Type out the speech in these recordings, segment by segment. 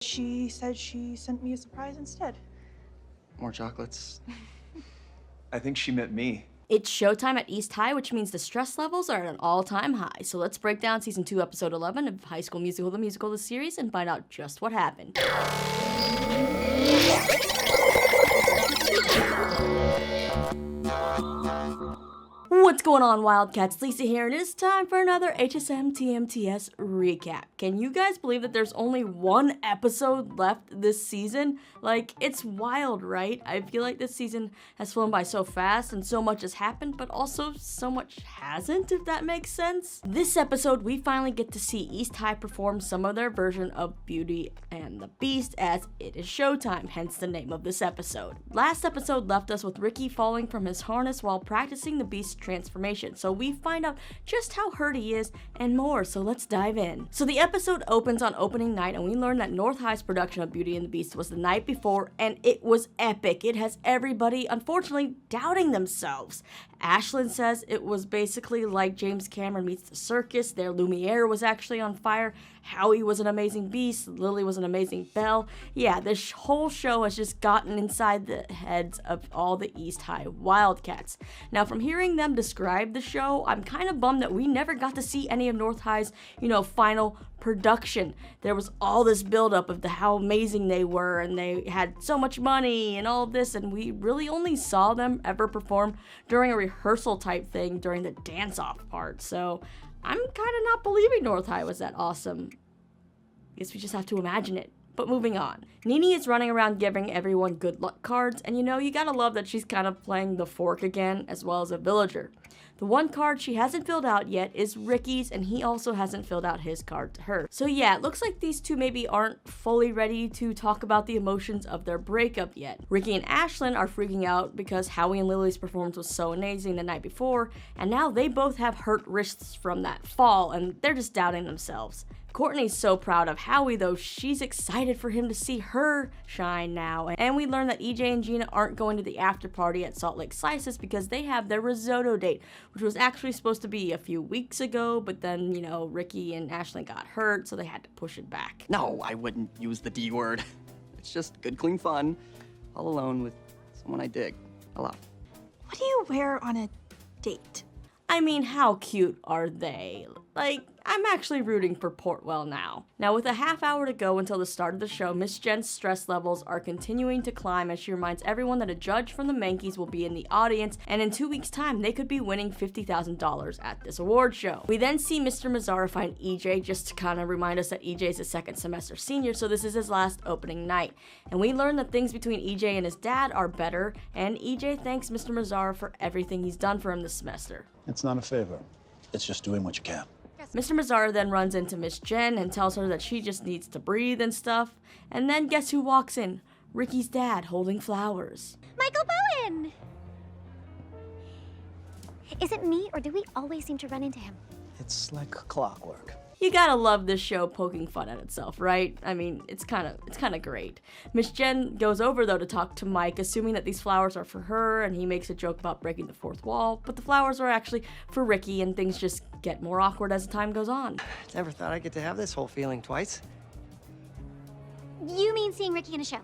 She said she sent me a surprise instead. More chocolates. I think she meant me. It's showtime at East High, which means the stress levels are at an all-time high. So let's break down Season 2, Episode 11 of High School Musical, the musical, the series, and find out just what happened. What's going on, Wildcats? Lisa here, and it's time for another HSMTMTS recap. Can you guys believe that there's only one episode left this season? Like, it's wild, right? I feel like this season has flown by so fast and so much has happened, but also so much hasn't, if that makes sense. This episode, we finally get to see East High perform some of their version of Beauty and the Beast, as it is showtime, hence the name of this episode. Last episode left us with Ricky falling from his harness while practicing the Beast's transformation, so we find out just how hurt he is and more, so let's dive in. So the episode opens on opening night, and we learn that North High's production of Beauty and the Beast was the night before, and it was epic. It has everybody, unfortunately, doubting themselves. Ashlyn says it was basically like James Cameron meets the circus. Their Lumiere was actually on fire. Howie was an amazing Beast. Lily was an amazing Belle. Yeah, this whole show has just gotten inside the heads of all the East High Wildcats. Now, from hearing them describe the show, I'm kind of bummed that we never got to see any of North High's, final production. There was all this buildup of how amazing they were, and they had so much money and all of this, and we really only saw them ever perform during a rehearsal type thing during the dance-off part. So I'm kind of not believing North High was that awesome. Guess we just have to imagine it. But moving on. Nene is running around giving everyone good luck cards, and you gotta love that she's kind of playing the fork again, as well as a villager. The one card she hasn't filled out yet is Ricky's, and he also hasn't filled out his card to her. So yeah, it looks like these two maybe aren't fully ready to talk about the emotions of their breakup yet. Ricky and Ashlyn are freaking out because Howie and Lily's performance was so amazing the night before, and now they both have hurt wrists from that fall, and they're just doubting themselves. Courtney's so proud of Howie, though. She's excited for him to see her shine now. And we learn that EJ and Gina aren't going to the after party at Salt Lake Slices because they have their risotto date, which was actually supposed to be a few weeks ago, but then, Ricky and Ashlyn got hurt, so they had to push it back. No, I wouldn't use the D word. It's just good, clean fun, all alone with someone I dig a lot. What do you wear on a date? I mean, how cute are they? Like, I'm actually rooting for Portwell now. Now, with a half hour to go until the start of the show, Miss Jen's stress levels are continuing to climb as she reminds everyone that a judge from the Mankeys will be in the audience, and in 2 weeks' time, they could be winning $50,000 at this award show. We then see Mr. Mazzara find EJ just to kind of remind us that EJ is a second semester senior, so this is his last opening night. And we learn that things between EJ and his dad are better, and EJ thanks Mr. Mazzara for everything he's done for him this semester. It's not a favor. It's just doing what you can. Mr. Mazzara then runs into Miss Jen and tells her that she just needs to breathe and stuff. And then guess who walks in? Ricky's dad holding flowers. Michael Bowen! Is it me, or do we always seem to run into him? It's like clockwork. You gotta love this show poking fun at itself, right? I mean, it's kind of great. Miss Jen goes over, though, to talk to Mike, assuming that these flowers are for her, and he makes a joke about breaking the fourth wall, but the flowers are actually for Ricky, and things just get more awkward as the time goes on. Never thought I'd get to have this whole feeling twice. You mean seeing Ricky in a show?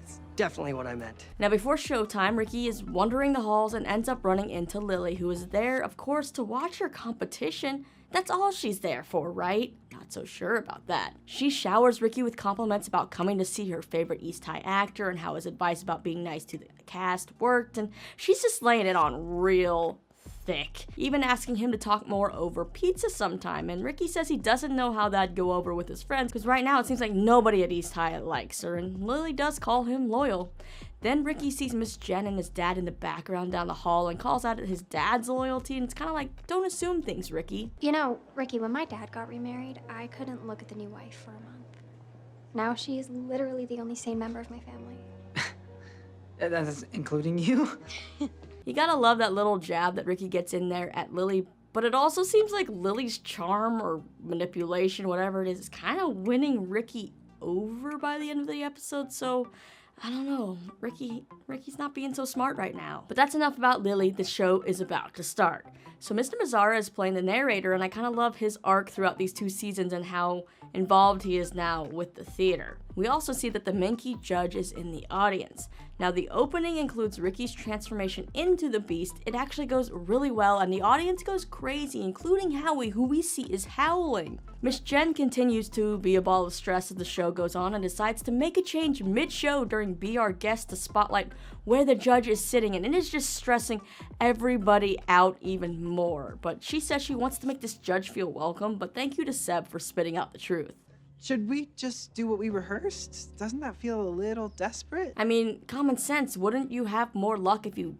It's definitely what I meant. Now, before showtime, Ricky is wandering the halls and ends up running into Lily, who is there, of course, to watch her competition. That's all she's there for, right? Not so sure about that. She showers Ricky with compliments about coming to see her favorite East High actor and how his advice about being nice to the cast worked, and she's just laying it on real thick, even asking him to talk more over pizza sometime, and Ricky says he doesn't know how that'd go over with his friends, because right now it seems like nobody at East High likes her, and Lily does call him loyal. Then Ricky sees Miss Jen and his dad in the background down the hall and calls out his dad's loyalty, and it's kind of like, don't assume things, Ricky. Ricky, when my dad got remarried, I couldn't look at the new wife for a month. Now she is literally the only sane member of my family. That's including you? You gotta love that little jab that Ricky gets in there at Lily, but it also seems like Lily's charm or manipulation, whatever it is kind of winning Ricky over by the end of the episode, so I don't know, Ricky's not being so smart right now. But that's enough about Lily, the show is about to start. So Mr. Mazzara is playing the narrator, and I kind of love his arc throughout these 2 seasons and how involved he is now with the theater. We also see that the Menke judge is in the audience. Now the opening includes Ricky's transformation into the Beast. It actually goes really well and the audience goes crazy, including Howie, who we see is howling. Miss Jen continues to be a ball of stress as the show goes on and decides to make a change mid-show during Be Our Guest to spotlight where the judge is sitting, and it is just stressing everybody out even more. But she says she wants to make this judge feel welcome, but thank you to Seb for spitting out the truth. Should we just do what we rehearsed? Doesn't that feel a little desperate? I mean, common sense, wouldn't you have more luck if you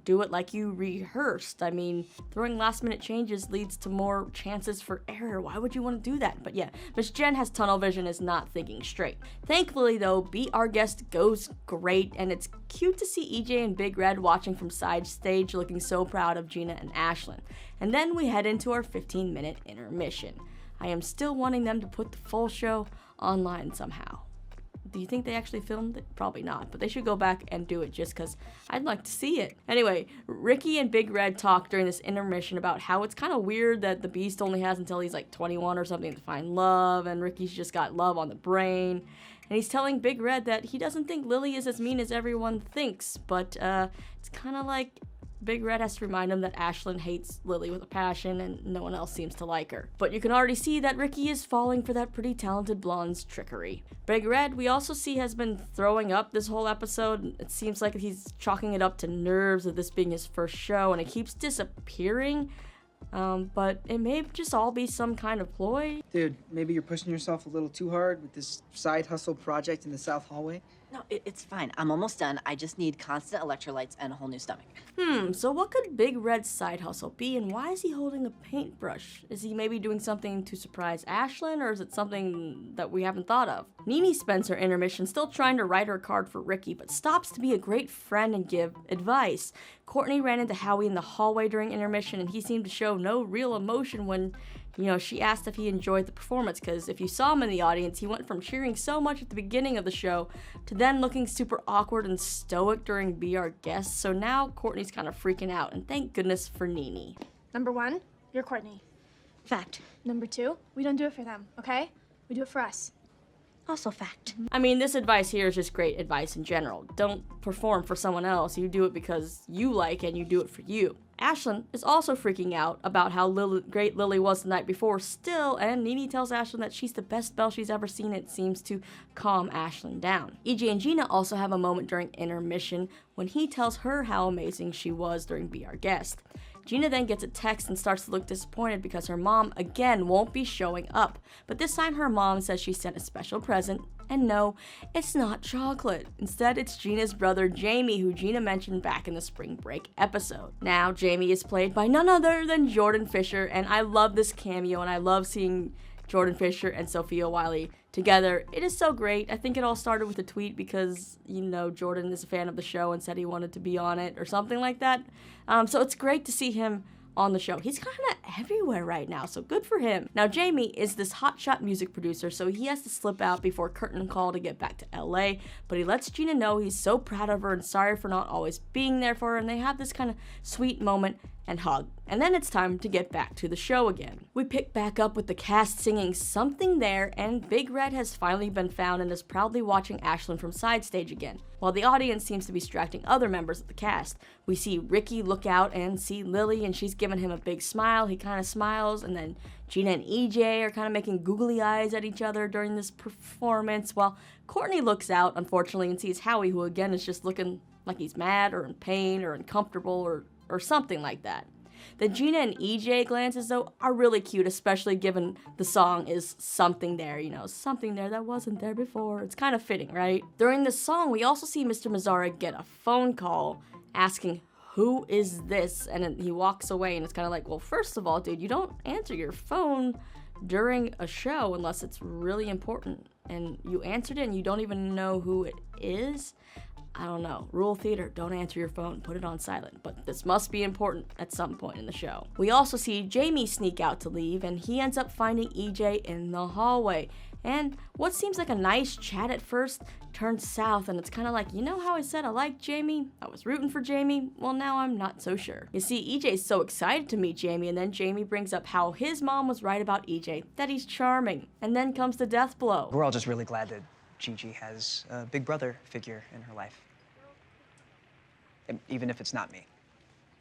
do it like you rehearsed? I mean, throwing last minute changes leads to more chances for error. Why would you want to do that? But yeah, Miss Jen has tunnel vision, is not thinking straight. Thankfully though, Be Our Guest goes great, and it's cute to see EJ and Big Red watching from side stage looking so proud of Gina and Ashlyn. And then we head into our 15-minute intermission. I am still wanting them to put the full show online somehow. Do you think they actually filmed it? Probably not, but they should go back and do it just because I'd like to see it. Anyway, Ricky and Big Red talk during this intermission about how it's kind of weird that the Beast only has until he's like 21 or something to find love, and Ricky's just got love on the brain. And he's telling Big Red that he doesn't think Lily is as mean as everyone thinks, but it's kind of like Big Red has to remind him that Ashlyn hates Lily with a passion and no one else seems to like her. But you can already see that Ricky is falling for that pretty talented blonde's trickery. Big Red, we also see, has been throwing up this whole episode. It seems like he's chalking it up to nerves of this being his first show, and it keeps disappearing. But it may just all be some kind of ploy. Dude, maybe you're pushing yourself a little too hard with this side hustle project in the South Hallway. No, it's fine. I'm almost done. I just need constant electrolytes and a whole new stomach. So what could Big Red's side hustle be, and why is he holding a paintbrush? Is he maybe doing something to surprise Ashlyn, or is it something that we haven't thought of? Nene spends her intermission still trying to write her card for Ricky, but stops to be a great friend and give advice. Courtney ran into Howie in the hallway during intermission, and he seemed to show no real emotion when she asked if he enjoyed the performance, because if you saw him in the audience, he went from cheering so much at the beginning of the show to then looking super awkward and stoic during Be Our Guest. So now Courtney's kind of freaking out, and thank goodness for Nene. Number 1, you're Courtney. Fact. Number 2, we don't do it for them, okay? We do it for us. Also fact. I mean, this advice here is just great advice in general. Don't perform for someone else. You do it because you like, and you do it for you. Ashlyn is also freaking out about how great Lily was the night before still, and Nene tells Ashlyn that she's the best Belle she's ever seen. It seems to calm Ashlyn down. EJ and Gina also have a moment during intermission when he tells her how amazing she was during Be Our Guest. Gina then gets a text and starts to look disappointed because her mom again won't be showing up. But this time her mom says she sent a special present, and no, it's not chocolate. Instead, it's Gina's brother Jamie, who Gina mentioned back in the spring break episode. Now, Jamie is played by none other than Jordan Fisher, and I love this cameo, and I love seeing Jordan Fisher and Sophia Wiley together. It is so great. I think it all started with a tweet because, Jordan is a fan of the show and said he wanted to be on it or something like that. So it's great to see him on the show. He's kind of everywhere right now, so good for him. Now, Jamie is this hotshot music producer, so he has to slip out before curtain call to get back to LA, but he lets Gina know he's so proud of her and sorry for not always being there for her, and they have this kind of sweet moment and hug. And then it's time to get back to the show again. We pick back up with the cast singing Something There, and Big Red has finally been found and is proudly watching Ashlyn from side stage again, while the audience seems to be distracting other members of the cast. We see Ricky look out and see Lily, and she's giving him a big smile. He kind of smiles, and then Gina and EJ are kind of making googly eyes at each other during this performance, while Courtney looks out, unfortunately, and sees Howie, who again is just looking like he's mad or in pain or uncomfortable or something like that. The Gina and EJ glances, though, are really cute, especially given the song is Something There, something there that wasn't there before. It's kind of fitting, right? During the song, we also see Mr. Mazzara get a phone call asking, "Who is this?" And then he walks away, and it's kind of like, well, first of all, dude, you don't answer your phone during a show unless it's really important. And you answered it, and you don't even know who it is. I don't know. Rule theater, don't answer your phone, put it on silent. But this must be important at some point in the show. We also see Jamie sneak out to leave, and he ends up finding EJ in the hallway. And what seems like a nice chat at first turns south, and it's kind of like, you know how I said I liked Jamie? I was rooting for Jamie? Well, now I'm not so sure. You see, EJ's so excited to meet Jamie, and then Jamie brings up how his mom was right about EJ, that he's charming, and then comes the death blow. We're all just really glad that Gigi has a big brother figure in her life. Even if it's not me.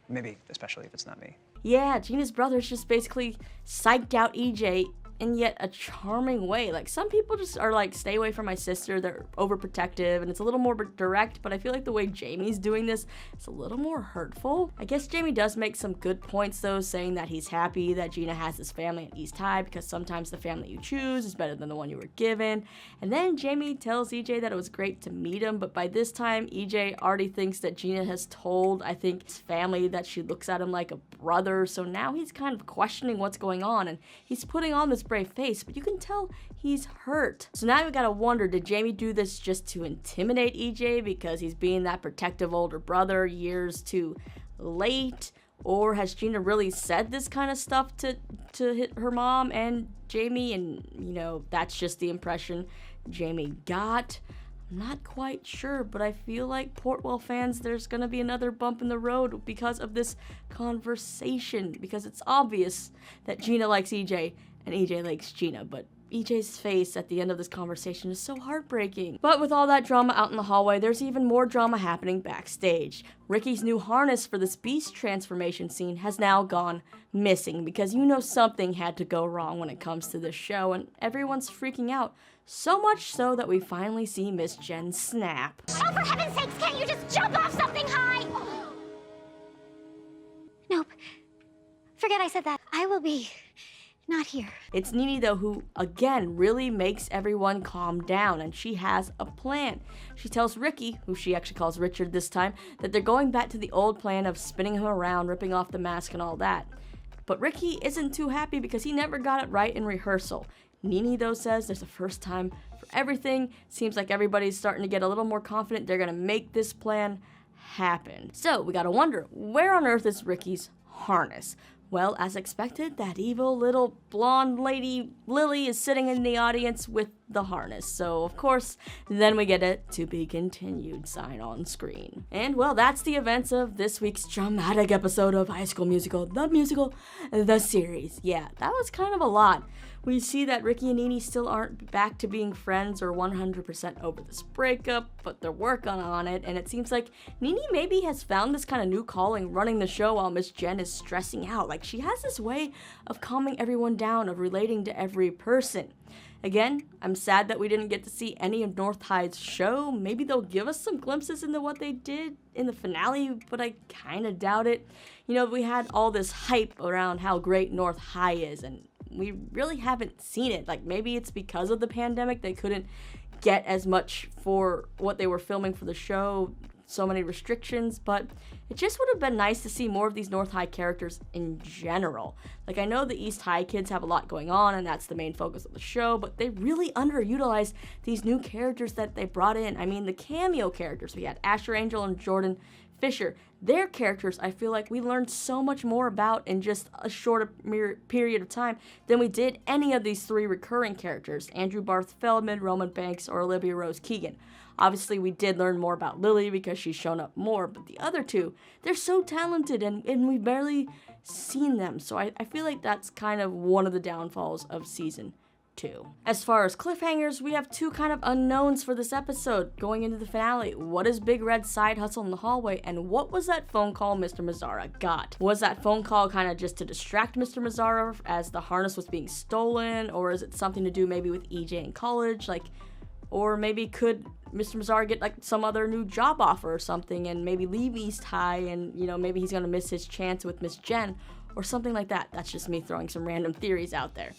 Maybe especially if it's not me. Yeah, Gina's brother's just basically psyched out EJ in yet a charming way. Like, some people just are like, stay away from my sister, they're overprotective, and it's a little more direct, but I feel like the way Jamie's doing this, it's a little more hurtful. I guess Jamie does make some good points though, saying that he's happy that Gina has this family at East High because sometimes the family you choose is better than the one you were given. And then Jamie tells EJ that it was great to meet him, but by this time, EJ already thinks that Gina has told, I think, his family that she looks at him like a brother, so now he's kind of questioning what's going on, and he's putting on this brave face, but you can tell he's hurt. So now we gotta wonder, did Jamie do this just to intimidate EJ because he's being that protective older brother years too late? Or has Gina really said this kind of stuff to hit her mom and Jamie, and you know, that's just the impression Jamie got? I'm not quite sure, but I feel like Portwell fans, there's gonna be another bump in the road because of this conversation, because it's obvious that Gina likes EJ and EJ likes Gina, but EJ's face at the end of this conversation is so heartbreaking. But with all that drama out in the hallway, there's even more drama happening backstage. Ricky's new harness for this beast transformation scene has now gone missing, because you know something had to go wrong when it comes to this show, and everyone's freaking out. So much so that we finally see Miss Jen snap. Oh, for heaven's sakes, can't you just jump off something high? Nope. Forget I said that. I will be not here. It's Nene though who, again, really makes everyone calm down, and she has a plan. She tells Ricky, who she actually calls Richard this time, that they're going back to the old plan of spinning him around, ripping off the mask and all that. But Ricky isn't too happy because he never got it right in rehearsal. Nene though says there's a first time for everything. Seems like everybody's starting to get a little more confident they're gonna make this plan happen. So we gotta wonder, where on earth is Ricky's harness? Well, as expected, that evil little blonde lady Lily is sitting in the audience with the harness. So, of course, then we get a "to be continued" sign on screen. And, well, that's the events of this week's dramatic episode of High School Musical, the series. Yeah, that was kind of a lot. We see that Ricky and Nene still aren't back to being friends or 100% over this breakup, but they're working on it, and it seems like Nene maybe has found this kind of new calling running the show while Miss Jen is stressing out. Like, she has this way of calming everyone down, of relating to every person. Again, I'm sad that we didn't get to see any of North High's show. Maybe they'll give us some glimpses into what they did in the finale, but I kind of doubt it. You know, we had all this hype around how great North High is, and we really haven't seen it. Like, maybe it's because of the pandemic they couldn't get as much for what they were filming for the show, so many restrictions, but it just would have been nice to see more of these North High characters in general. Like, I know the East High kids have a lot going on and that's the main focus of the show, but they really underutilized these new characters that they brought in. I mean, the cameo characters, we had Asher Angel and Jordan Fisher. Their characters, I feel like we learned so much more about in just a shorter period of time than we did any of these three recurring characters, Andrew Barth Feldman, Roman Banks, or Olivia Rose Keegan. Obviously, we did learn more about Lily because she's shown up more, but the other two, they're so talented and we've barely seen them. So I feel like that's kind of one of the downfalls of season 2. As far as cliffhangers, we have two kind of unknowns for this episode going into the finale. What is Big Red's side hustle in the hallway, and what was that phone call Mr. Mazzara got? Was that phone call kind of just to distract Mr. Mazzara as the harness was being stolen, or is it something to do maybe with EJ in college? Like, or maybe could Mr. Mazzara get like some other new job offer or something and maybe leave East High, and you know, maybe he's gonna miss his chance with Miss Jen or something like that. That's just me throwing some random theories out there.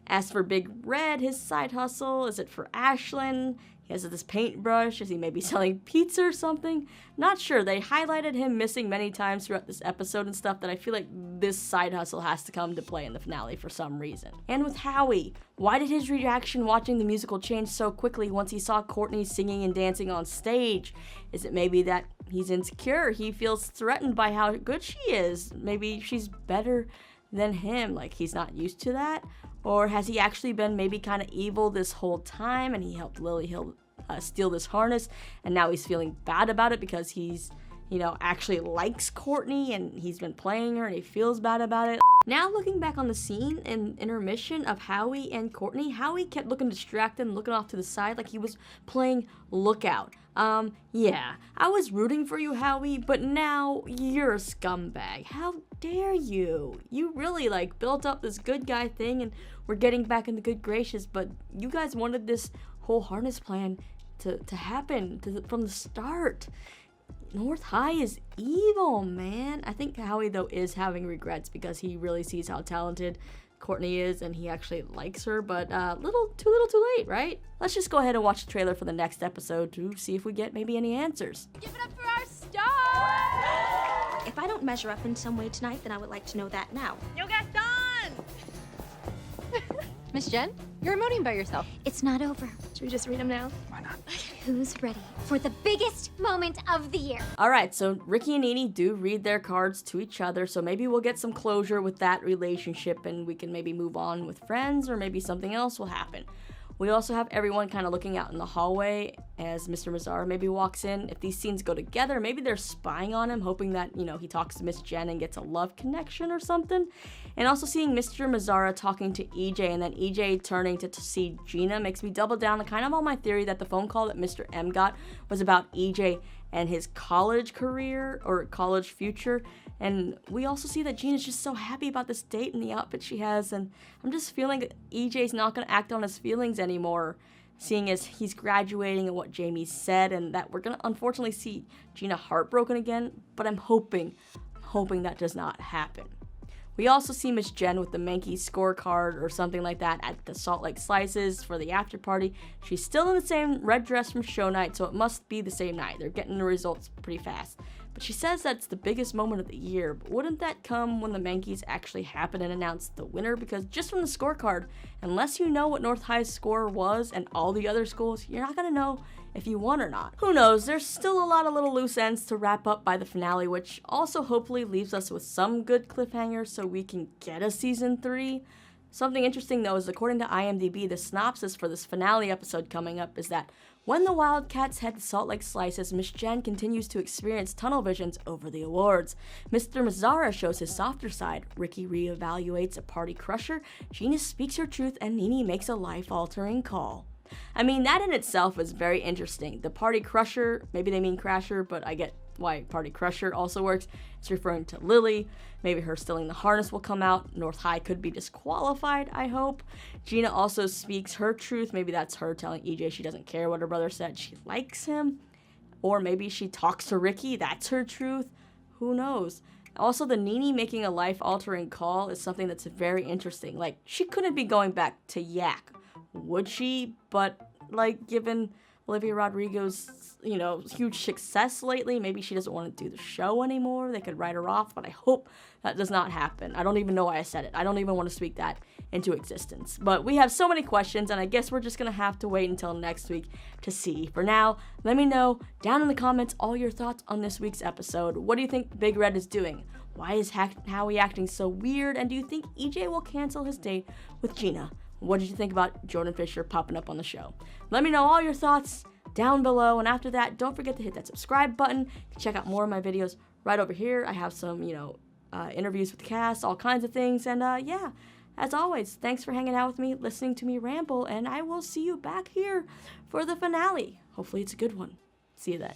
As for Big Red, his side hustle, is it for Ashlyn? He has this paintbrush. Is he maybe selling pizza or something? Not sure. They highlighted him missing many times throughout this episode and stuff that I feel like this side hustle has to come to play in the finale for some reason. And with Howie, why did his reaction watching the musical change so quickly once he saw Courtney singing and dancing on stage? Is it maybe that he's insecure? He feels threatened by how good she is. Maybe she's better than him, like he's not used to that? Or has he actually been maybe kind of evil this whole time and he helped Lily steal this harness and now he's feeling bad about it because he's, you know, actually likes Courtney and he's been playing her and he feels bad about it. Now looking back on the scene in Intermission of Howie and Courtney, Howie kept looking distracted and looking off to the side like he was playing lookout. Yeah, I was rooting for you, Howie, but now you're a scumbag. How dare you? You really, like, built up this good guy thing and we're getting back in the good gracious, but you guys wanted this whole harness plan to happen from the start. North High is evil, man. I think Howie, though, is having regrets because he really sees how talented Courtney is and he actually likes her, but too little too late, right? Let's just go ahead and watch the trailer for the next episode to see if we get maybe any answers. Give it up for our star! If I don't measure up in some way tonight, then I would like to know that now. You got done! Miss Jen, you're emoting by yourself. It's not over. Should we just read them now? Why not? Who's ready for the biggest moment of the year? All right, so Ricky and Nene do read their cards to each other, so maybe we'll get some closure with that relationship and we can maybe move on with friends or maybe something else will happen. We also have everyone kind of looking out in the hallway as Mr. Mazzara maybe walks in. If these scenes go together, maybe they're spying on him, hoping that, you know, he talks to Miss Jen and gets a love connection or something. And also seeing Mr. Mazzara talking to EJ and then EJ turning to see Gina makes me double down on kind of on my theory that the phone call that Mr. M got was about EJ and his college career or college future. And we also see that Gina's just so happy about this date and the outfit she has, and I'm just feeling that EJ's not going to act on his feelings anymore, seeing as he's graduating and what Jamie said, and that we're going to unfortunately see Gina heartbroken again, but I'm hoping that does not happen. We also see Miss Jen with the Mankey scorecard or something like that at the Salt Lake Slices for the after party. She's still in the same red dress from show night, so it must be the same night. They're getting the results pretty fast. But she says that's the biggest moment of the year, but wouldn't that come when the Mankeys actually happen and announce the winner? Because just from the scorecard, unless you know what North High's score was and all the other schools, you're not going to know if you won or not. Who knows, there's still a lot of little loose ends to wrap up by the finale, which also hopefully leaves us with some good cliffhangers so we can get a season 3. Something interesting though is according to IMDb, the synopsis for this finale episode coming up is that when the Wildcats head to Salt Lake Slices, Miss Jen continues to experience tunnel visions over the awards. Mr. Mazzara shows his softer side, Ricky reevaluates a party crusher, Gina speaks her truth, and Nene makes a life-altering call. I mean, that in itself is very interesting. The party crusher, maybe they mean crasher, but I get why party crusher also works. It's referring to Lily. Maybe her stealing the harness will come out. North High could be disqualified, I hope. Gina also speaks her truth. Maybe that's her telling EJ she doesn't care what her brother said. She likes him. Or maybe she talks to Ricky. That's her truth. Who knows? Also, the Nene making a life-altering call is something that's very interesting. Like, she couldn't be going back to Yak. Would she? But, like, given Olivia Rodrigo's, you know, huge success lately, maybe she doesn't want to do the show anymore. They could write her off, but I hope that does not happen. I don't even know why I said it. I don't even want to speak that into existence. But we have so many questions, and I guess we're just going to have to wait until next week to see. For now, let me know down in the comments all your thoughts on this week's episode. What do you think Big Red is doing? Why is Howie acting so weird? And do you think EJ will cancel his date with Gina? What did you think about Jordan Fisher popping up on the show? Let me know all your thoughts down below. And after that, don't forget to hit that subscribe button. You can check out more of my videos right over here. I have some, interviews with the cast, all kinds of things. And yeah, as always, thanks for hanging out with me, listening to me ramble. And I will see you back here for the finale. Hopefully it's a good one. See you then.